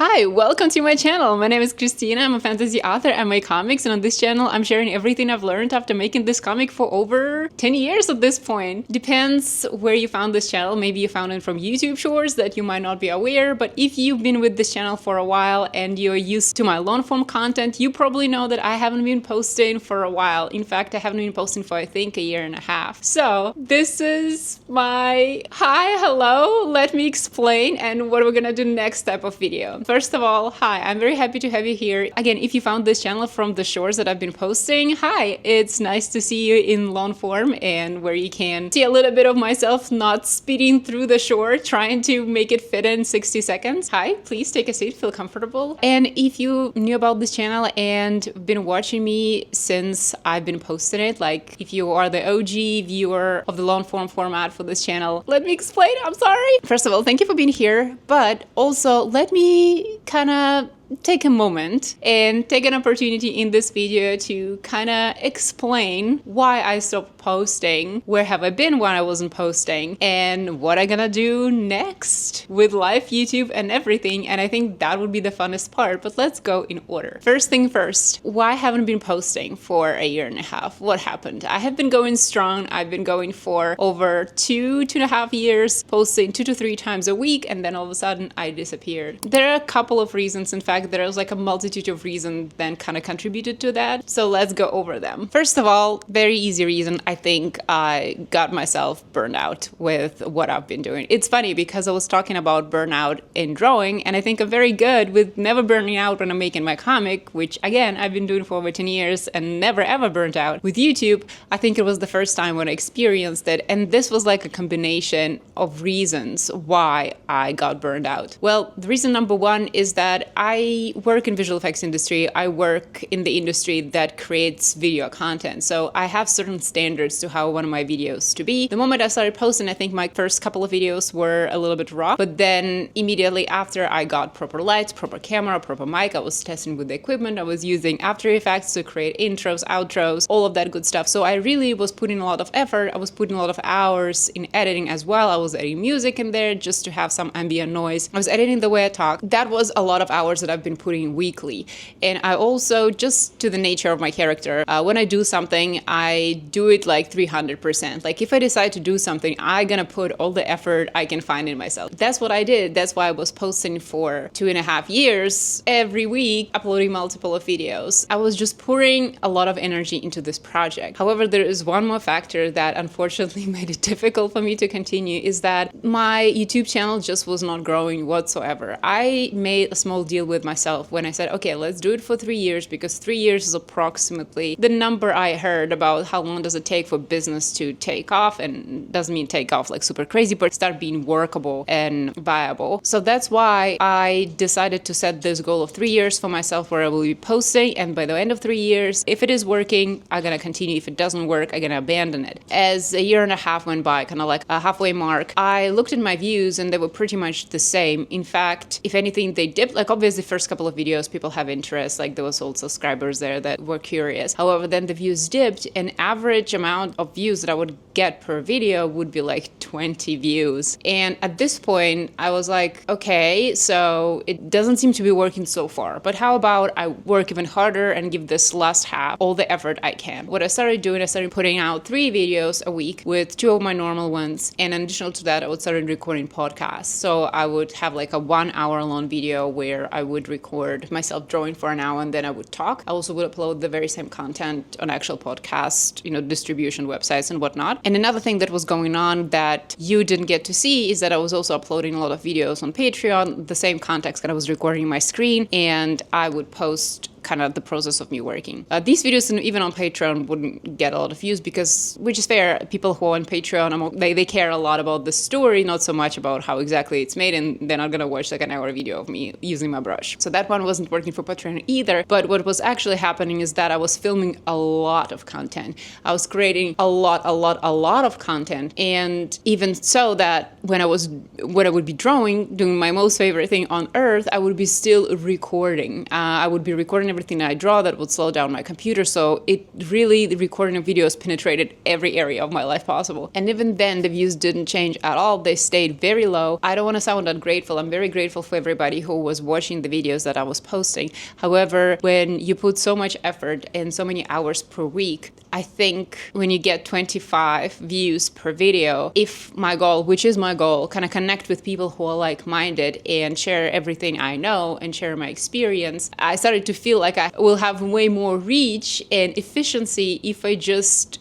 Hi, welcome to my channel. My name is Christina. I'm a fantasy author and my comics, and on this channel I'm sharing everything I've learned after making this comic for over 10 years at this point. Depends where you found this channel. Maybe you found it from YouTube shorts that you might not be aware, but if you've been with this channel for a while and you're used to my long form content, you probably know that I haven't been posting for a while. In fact, I haven't been posting for I think a year and a half. So this is my hi, hello, let me explain and what we're gonna do next type of video. First of all, hi, I'm very happy to have you here. Again, if you found this channel from the shorts that I've been posting, hi, it's nice to see you in long form and where you can see a little bit of myself not speeding through the short, trying to make it fit in 60 seconds. Hi, please take a seat, feel comfortable. And if you knew about this channel and been watching me since I've been posting it, like if you are the OG viewer of the long form format for this channel, let me explain, I'm sorry. First of all, thank you for being here, but also let me kind of take a moment and take an opportunity in this video to kind of explain why I stopped posting, where have I been when I wasn't posting, and what I'm gonna do next with live YouTube and everything. And I think that would be the funnest part, but let's go in order. First thing first, why haven't I been posting for a year and a half? What happened? I have been going strong. I've been going for over two and a half years, posting 2 to 3 times a week, and then all of a sudden I disappeared. There are a couple of reasons. In fact, there was like a multitude of reasons that kind of contributed to that. So let's go over them. First of all, very easy reason, I think I got myself burned out with what I've been doing. It's funny because I was talking about burnout in drawing, and I think I'm very good with never burning out when I'm making my comic, which again, I've been doing for over 10 years and never ever burnt out. With YouTube, I think it was the first time when I experienced it, and this was like a combination of reasons why I got burned out. Well, the reason number one is that I work in visual effects industry. I work in the industry that creates video content. So I have certain standards to how I want my videos to be. The moment I started posting, I think my first couple of videos were a little bit raw, but then immediately after I got proper lights, proper camera, proper mic, I was testing with the equipment, I was using After Effects to create intros, outros, all of that good stuff. So I really was putting a lot of effort. I was putting a lot of hours in editing as well. I was adding music in there just to have some ambient noise. I was editing the way I talk. That was a lot of hours that I've been putting weekly. And I also, just to the nature of my character, when I do something, I do it like 300%. Like if I decide to do something, I'm gonna put all the effort I can find in myself. That's what I did. That's why I was posting for 2.5 years every week, uploading multiple of videos. I was just pouring a lot of energy into this project. However, there is one more factor that unfortunately made it difficult for me to continue, is that my YouTube channel just was not growing whatsoever. I made a small deal with myself when I said, okay, let's do it for 3 years, because 3 years is approximately the number I heard about how long does it take for business to take off, and doesn't mean take off like super crazy, but start being workable and viable. So that's why I decided to set this goal of 3 years for myself where I will be posting, and by the end of 3 years, if it is working, I'm gonna continue. If it doesn't work, I'm gonna abandon it. As a year and a half went by, kind of like a halfway mark, I looked at my views and they were pretty much the same. In fact, if anything, they dipped. Like obviously first couple of videos, people have interest, like there was old subscribers there that were curious. However, then the views dipped, and average amount of views that I would get per video would be like 20 views. And at this point, I was like, okay, so it doesn't seem to be working so far, but how about I work even harder and give this last half all the effort I can? What I started doing, I started putting out 3 videos a week with 2 of my normal ones. And in addition to that, I would start recording podcasts. So I would have like a 1 hour long video where I would record myself drawing for an hour and then I would talk. I also would upload the very same content on actual podcast, distribution websites and whatnot. And another thing that was going on that you didn't get to see is that I was also uploading a lot of videos on Patreon, the same context that I was recording my screen, and I would post kind of the process of me working. These videos, even on Patreon, wouldn't get a lot of views because, which is fair, people who are on Patreon, they care a lot about the story, not so much about how exactly it's made, and they're not gonna watch like an hour video of me using my brush. So that one wasn't working for Patreon either, but what was actually happening is that I was filming a lot of content. I was creating a lot of content, and even so that when I would be drawing, doing my most favorite thing on earth, I would be still recording. I would be recording everything I draw, that would slow down my computer. So it really, the recording of videos penetrated every area of my life possible. And even then, the views didn't change at all. They stayed very low. I don't want to sound ungrateful. I'm very grateful for everybody who was watching the videos that I was posting. However, when you put so much effort and so many hours per week, I think when you get 25 views per video, if my goal, which is my goal, kind of connect with people who are like-minded and share everything I know and share my experience, I started to feel like I will have way more reach and efficiency if I just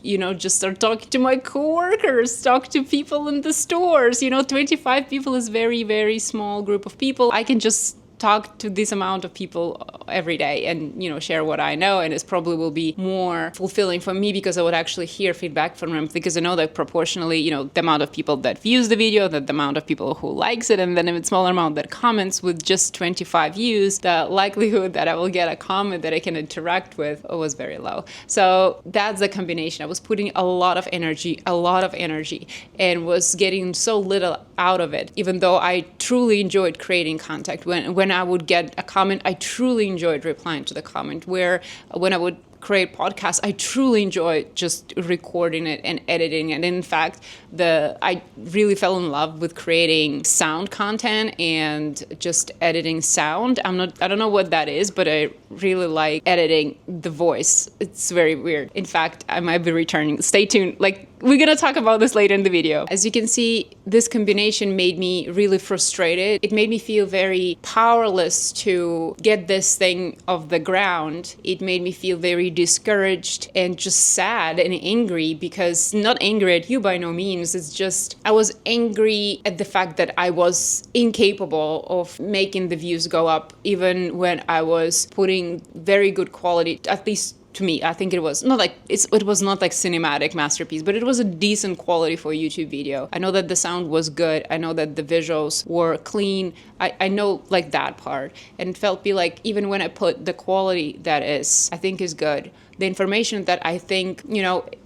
start talking to my coworkers, talk to people in the stores. 25 people is very, very small group of people. I can just talk to this amount of people every day and, share what I know. And it probably will be more fulfilling for me because I would actually hear feedback from them, because I know that proportionally, the amount of people that views the video, that the amount of people who likes it, and then a smaller amount that comments, with just 25 views, the likelihood that I will get a comment that I can interact with was very low. So that's the combination. I was putting a lot of energy, and was getting so little out of it, even though I truly enjoyed creating content. When I would get a comment, I truly enjoyed replying to the comment. When I would create podcasts, I truly enjoy just recording it and editing it. And in fact, I really fell in love with creating sound content and just editing sound. I don't know what that is, but I really like editing the voice. It's very weird. In fact, I might be returning. Stay tuned. We're going to talk about this later in the video. As you can see, this combination made me really frustrated. It made me feel very powerless to get this thing off the ground. It made me feel very discouraged and just sad and angry, because not angry at you by no means. It's just I was angry at the fact that I was incapable of making the views go up, even when I was putting very good quality, at least to me. I think it was not like cinematic masterpiece, but it was a decent quality for a YouTube video. I know that the sound was good. I know that the visuals were clean. I know that part, and it felt like even when I put the quality that I think is good, the information that I think,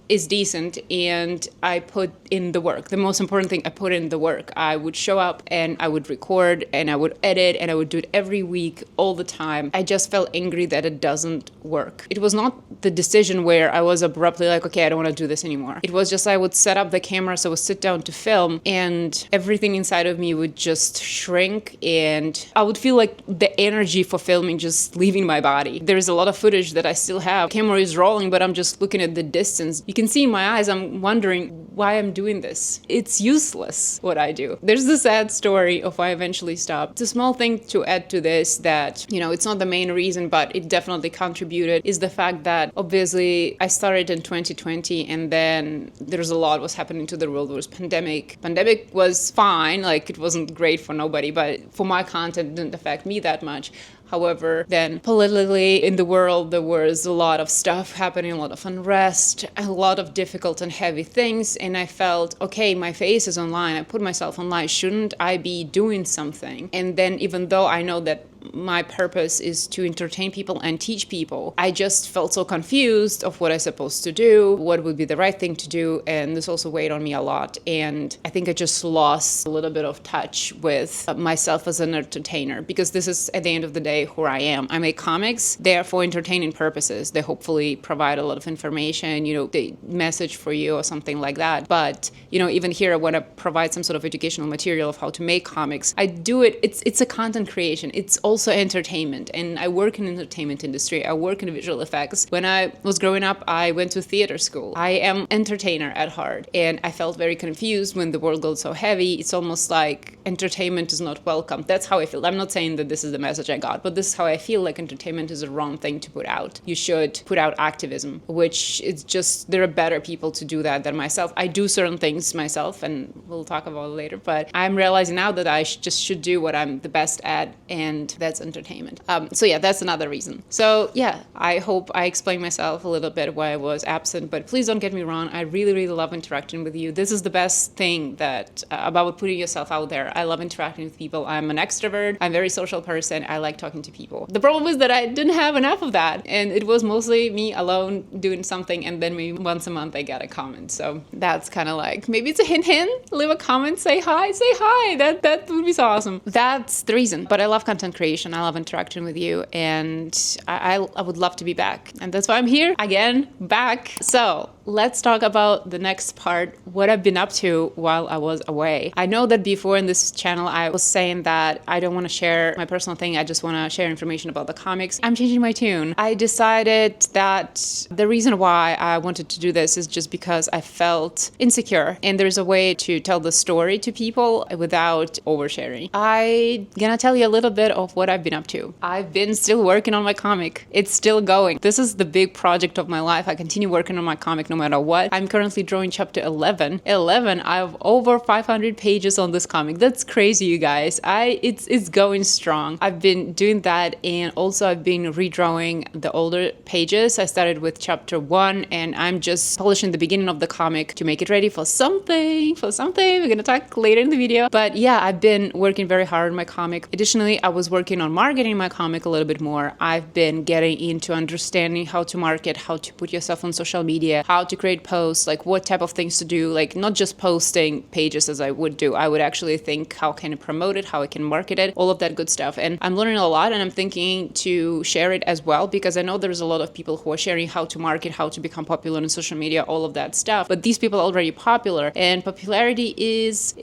is decent, and I put in the work. The most important thing, I put in the work. I would show up and I would record and I would edit and I would do it every week, all the time. I just felt angry that it doesn't work. It was not the decision where I was abruptly like, okay, I don't want to do this anymore. It was just I would set up the camera, so I would sit down to film, and everything inside of me would just shrink, and I would feel like the energy for filming just leaving my body. There's a lot of footage that I still have. Camera is rolling, but I'm just looking at the distance. You can see in my eyes, I'm wondering why I'm doing this. It's useless what I do. There's the sad story of why I eventually stopped. It's a small thing to add to this that, it's not the main reason, but it definitely contributed, is the fact that obviously I started in 2020, and then there's a lot was happening to the world. There was pandemic. Pandemic was fine, it wasn't great for nobody, but for my content, it didn't affect me that much. However, then politically in the world, there was a lot of stuff happening, a lot of unrest, a lot of difficult and heavy things. And I felt, okay, my face is online. I put myself online. Shouldn't I be doing something? And then even though I know that my purpose is to entertain people and teach people, I just felt so confused of what I'm supposed to do, what would be the right thing to do. And this also weighed on me a lot. And I think I just lost a little bit of touch with myself as an entertainer, because this is, at the end of the day, who I am. I make comics. They are for entertaining purposes. They hopefully provide a lot of information, the message for you or something like that. But, even here, I want to provide some sort of educational material of how to make comics. I do it. It's a content creation. It's also entertainment, and I work in the entertainment industry. I work in visual effects. When I was growing up, I went to theater school. I am entertainer at heart, and I felt very confused when the world got so heavy. It's almost like entertainment is not welcome. That's how I feel. I'm not saying that this is the message I got, but this is how I feel. Like entertainment is a wrong thing to put out. You should put out activism, which is just, there are better people to do that than myself. I do certain things myself, and we'll talk about it later, but I'm realizing now that I just should do what I'm the best at, and that's entertainment. So yeah, that's another reason. So yeah, I hope I explained myself a little bit why I was absent, but please don't get me wrong. I really, really love interacting with you. This is the best thing that about putting yourself out there. I love interacting with people. I'm an extrovert. I'm a very social person. I like talking to people. The problem is that I didn't have enough of that, and it was mostly me alone doing something, and then maybe once a month I get a comment. So that's kind of like, maybe it's a hint, leave a comment, say hi. That would be so awesome. That's the reason. But I love content creation. conversation. I love interacting with you, and I would love to be back. And that's why I'm here again, back. So let's talk about the next part, what I've been up to while I was away. I know that before in this channel, I was saying that I don't want to share my personal thing. I just want to share information about the comics. I'm changing my tune. I decided that the reason why I wanted to do this is just because I felt insecure, and there's a way to tell the story to people without oversharing. I'm gonna tell you a little bit of what I've been up to. I've been still working on my comic. It's still going. This is the big project of my life. I continue working on my comic no matter what. I'm currently drawing chapter 11. I have over 500 pages on this comic. That's crazy, you guys. It's going strong. I've been doing that, and also I've been redrawing the older pages. I started with chapter 1, and I'm just polishing the beginning of the comic to make it ready for something. We're gonna talk later in the video. But yeah, I've been working very hard on my comic. Additionally, I was working on marketing my comic a little bit more. I've been getting into understanding how to market, how to put yourself on social media, how to create posts, like what type of things to do, like not just posting pages as I would do. I would actually think how can I promote it, how I can market it, all of that good stuff. And I'm learning a lot, and I'm thinking to share it as well, because I know there's a lot of people who are sharing how to market, how to become popular on social media, all of that stuff. But these people are already popular, and popularity is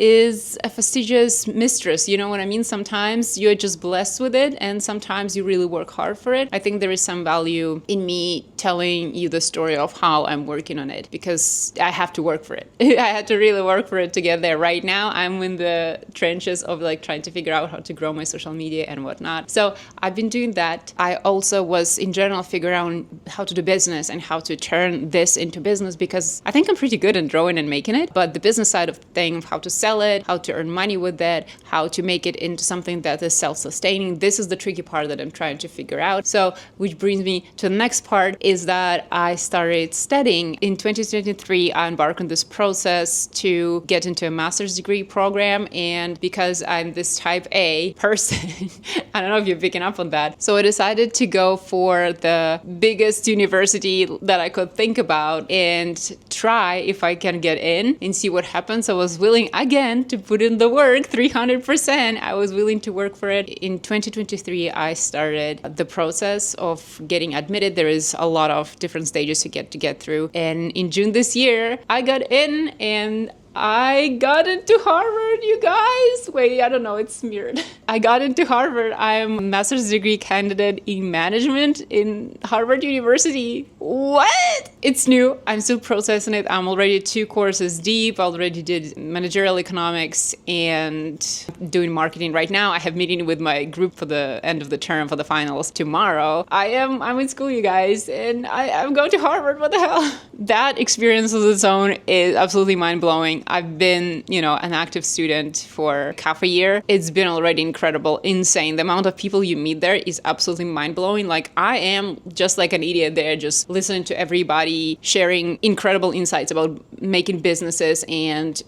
a fastidious mistress. You know what I mean? Sometimes you're just blessed with it, and sometimes you really work hard for it. I think there is some value in me telling you the story of how I'm working on it, because I have to work for it. I had to really work for it to get there. Right now, I'm in the trenches of like trying to figure out how to grow my social media and whatnot. So I've been doing that. I also was in general figuring out how to do business and how to turn this into business, because I think I'm pretty good at drawing and making it, but the business side of things, how to sell it, how to earn money with it, how to make it into something that is self-sustaining, this is the tricky part that I'm trying to figure out. So which brings me to the next part, is that I started studying. In 2023, I embarked on this process to get into a master's degree program, and because I'm this type A person, I don't know if you're picking up on that, so I decided to go for the biggest university that I could think about and try if I can get in and see what happens. I was willing again to put in the work, 300%. I was willing to work for it. In 2023, I started the process of getting admitted. There is a lot of different stages you get to get through. And in June this year, I got in, and I got into Harvard, you guys. Wait, I don't know, it's smeared. I got into Harvard. I'm a master's degree candidate in management in Harvard University. What? It's new. I'm still processing it. I'm already 2 courses deep. I already did managerial economics and doing marketing right now. I have meeting with my group for the end of the term for the finals tomorrow. I'm in school, you guys, and I'm going to Harvard. What the hell? That experience on its own is absolutely mind-blowing. I've been, an active student for half a year. It's been already incredible, insane. The amount of people you meet there is absolutely mind-blowing. Like, I am just like an idiot there, just listening to everybody sharing incredible insights about making businesses and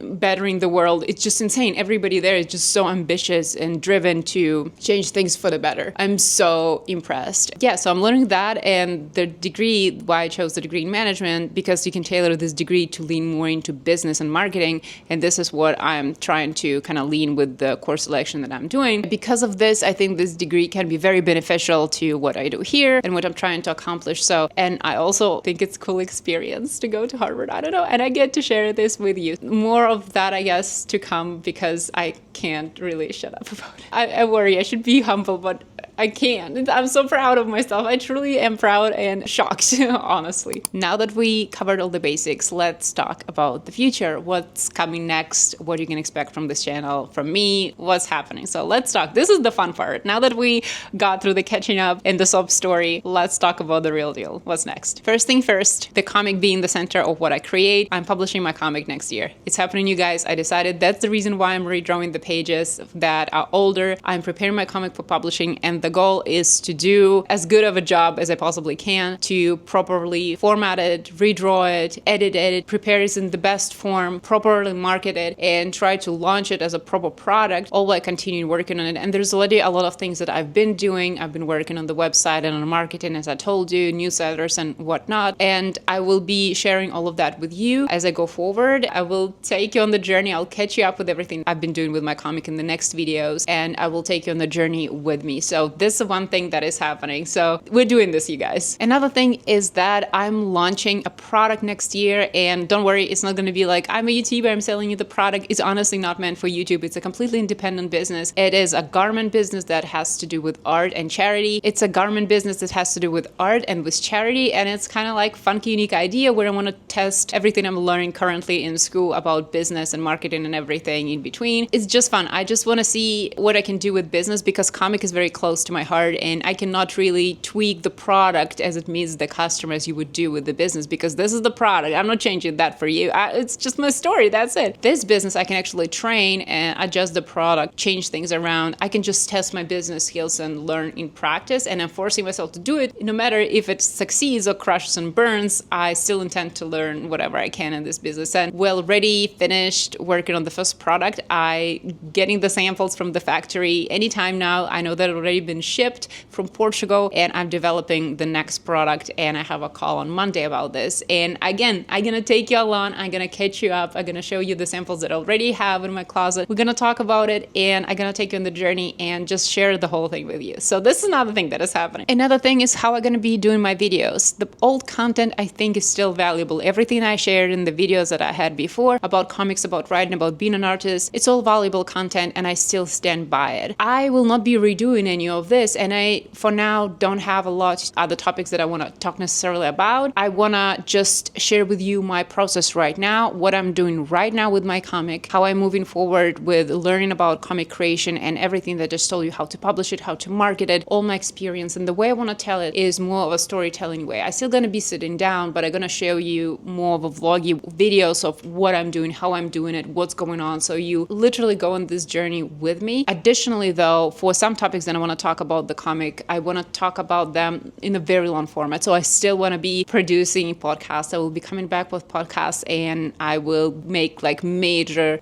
bettering the world. It's just insane. Everybody there is just so ambitious and driven to change things for the better. I'm so impressed. Yeah, so I'm learning that, and the degree, why I chose the degree in management, because you can tailor this degree to lean more into business and marketing, and this is what I'm trying to kind of lean with the course selection that I'm doing. Because of this, I think this degree can be very beneficial to what I do here and what I'm trying to accomplish. So, and I also think it's a cool experience to go to Harvard. I don't know, and I get to share this with you. More of that, I guess, to come, because I can't really shut up about it. I worry I should be humble, but I can't. I'm so proud of myself. I truly am proud and shocked, honestly. Now that we covered all the basics, let's talk about the future. What's coming next? What you can expect from this channel, from me, what's happening. So let's talk. This is the fun part. Now that we got through the catching up and the sob story, let's talk about the real deal. What's next? First thing first, the comic being the center of what I create. I'm publishing my comic next year. It's happening, you guys. I decided that's the reason why I'm redrawing the pages that are older. I'm preparing my comic for publishing, and the goal is to do as good of a job as I possibly can to properly format it, redraw it, edit it, prepare it in the best form, properly market it, and try to launch it as a proper product, all while continuing working on it. And there's already a lot of things that I've been doing. I've been working on the website and on marketing, as I told you, newsletters and whatnot. And I will be sharing all of that with you as I go forward. I will take you on the journey. I'll catch you up with everything I've been doing with my comic in the next videos, and I will take you on the journey with me. So this is one thing that is happening. So we're doing this, you guys. Another thing is that I'm launching a product next year, and don't worry, it's not going to be like, I'm a YouTuber, I'm selling you the product. It's honestly not meant for YouTube. It's a completely independent business. It is a garment business that has to do with art and charity. It's a garment business that has to do with art and with charity, and it's kind of like funky, unique idea where I want to test everything I'm learning currently in school about business and marketing and everything in between. It's just fun. I just want to see what I can do with business because comic is very close to my heart, and I cannot really tweak the product as it meets the customers you would do with the business because this is the product. I'm not changing that for you. It's just my story. That's it. This business, I can actually train and adjust the product, change things around. I can just test my business skills and learn in practice, and I'm forcing myself to do it. No matter if it succeeds or crashes and burns, I still intend to learn whatever I can in this business. And we're already finished working on the first product. I getting the samples from the factory anytime now. I know that it already been shipped from Portugal, and I'm developing the next product, and I have a call on Monday about this. And again, I'm gonna take you along. I'm gonna catch you up. I'm gonna show you the samples that I already have in my closet. We're gonna talk about it, and I'm gonna take you on the journey and just share the whole thing with you. So this is another thing that is happening. Another thing is how I'm gonna be doing my videos. The old content I think is still valuable. Everything I shared in the videos that I had before about comics, about writing, about being an artist, it's all valuable content, and I still stand by it. I will not be redoing any of this, and I, for now, don't have a lot of other topics that I want to talk necessarily about. I want to just share with you my process right now, what I'm doing right now with my comic, how I'm moving forward with learning about comic creation and everything that I just told you, how to publish it, how to market it, all my experience. And the way I want to tell it is more of a storytelling way. I'm still going to be sitting down, but I'm going to show you more of a vloggy videos of what I'm doing, how I'm doing it, what's going on. So you literally go on this journey with me. Additionally, though, for some topics that I want to talk about the comic, I want to talk about them in a very long format. So I still want to be producing podcasts. I will be coming back with podcasts, and I will make like major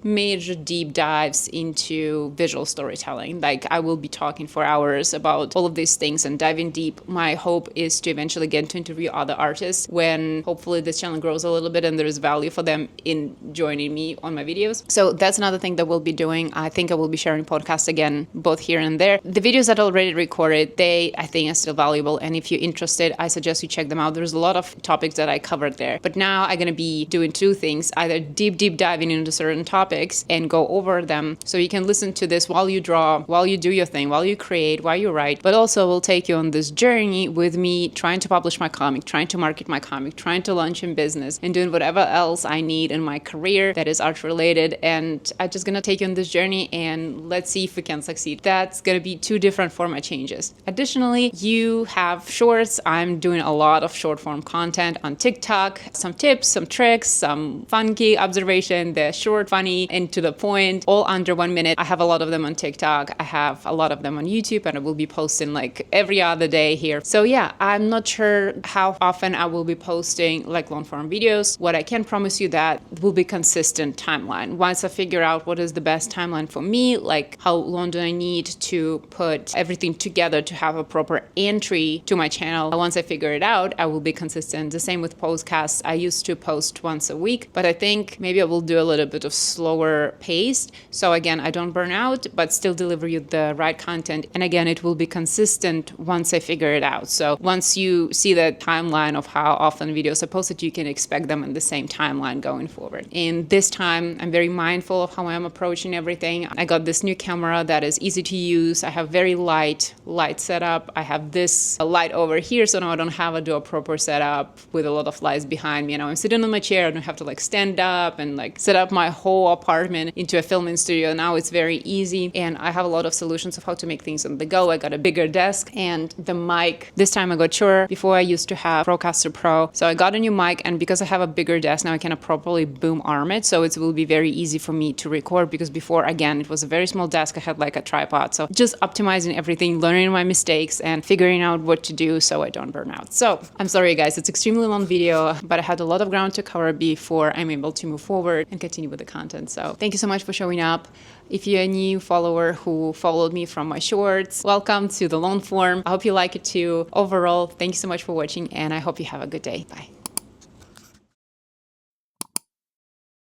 deep dives into visual storytelling. Like I will be talking for hours about all of these things and diving deep. My hope is to eventually get to interview other artists when hopefully this channel grows a little bit and there is value for them in joining me on my videos. So that's another thing that we'll be doing. I think I will be sharing podcasts again, both here and there. The videos that I already recorded, I think are still valuable. And if you're interested, I suggest you check them out. There's a lot of topics that I covered there. But now I'm going to be doing two things, either deep diving into certain topics and go over them. So you can listen to this while you draw, while you do your thing, while you create, while you write. But also will take you on this journey with me trying to publish my comic, trying to market my comic, trying to launch in business and doing whatever else I need in my career that is art related. And I'm just going to take you on this journey and let's see if we can succeed. That's going to be two different format changes. Additionally, you have shorts. I'm doing a lot of short form content on TikTok, some tips, some tricks, some funky observation. They're short, funny, and to the point, all under 1 minute. I have a lot of them on TikTok. I have a lot of them on YouTube, and I will be posting like every other day here. So yeah, I'm not sure how often I will be posting like long form videos. What I can promise you that will be consistent timeline. Once I figure out what is the best timeline for me, like how long do I need to put everything together to have a proper entry to my channel. Once I figure it out, I will be consistent. The same with podcasts. I used to post once a week, but I think maybe I will do a little bit of slower pace. So again, I don't burn out, but still deliver you the right content. And again, it will be consistent once I figure it out. So once you see the timeline of how often videos are posted, you can expect them in the same timeline going forward. And this time, I'm very mindful of how I'm approaching everything. I got this new camera that is easy to use. I have very light setup. I have this light over here, so now I don't have to do a proper setup with a lot of lights behind me. You know, I'm sitting on my chair. I don't have to like stand up and like set up my whole apartment into a filming studio. Now it's very easy, and I have a lot of solutions of how to make things on the go. I got a bigger desk and the mic. This time I got Shure. Before I used to have Procaster Pro. So I got a new mic, and because I have a bigger desk now, I can properly boom arm it. So it will be very easy for me to record, because before, again, it was a very small desk. I had like a tripod. So just optimizing every everything, learning my mistakes and figuring out what to do so I don't burn out. So I'm sorry guys, it's extremely long video, but I had a lot of ground to cover before I'm able to move forward and continue with the content. So thank you so much for showing up. If you're a new follower who followed me from my shorts, welcome to the long form. I hope you like it too. Overall, thank you so much for watching and I hope you have a good day. Bye.